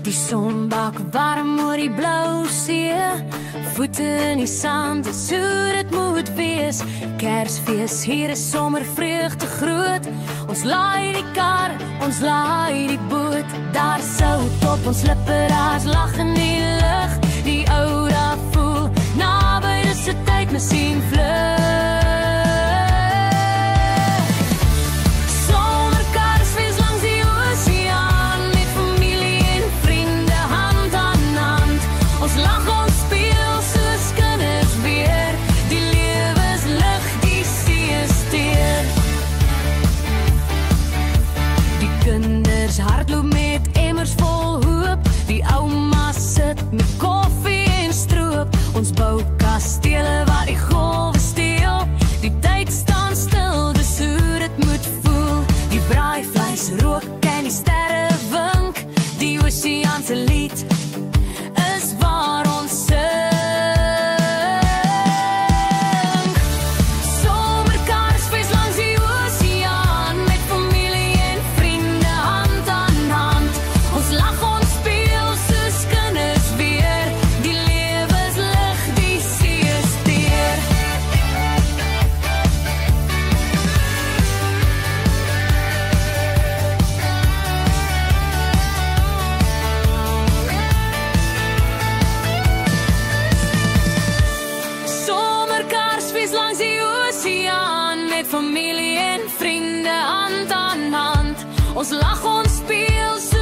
Die son bak warm oor die blou see, voete in die sand, dis hoe dit moet wees. Kersfees, hier is somervreugde groot. Ons laai die kar, ons laai die boot. Daar sout op ons lippe, daar's lag in die lug. Die ou daar voel, naby dis 'n tyd masjien vlug. Hardloop met emmers vol hoop. Die ouma sit met koffie en stroop. Ons bou kastele waar die golwe steel. Die tyd staan stil, dis hoe dit moet voel. Die braaivleis rook en die sterre wink. Die oseaanse lied is waar ons sing. Familie en vriende hand aan hand. Ons lag, ons speel.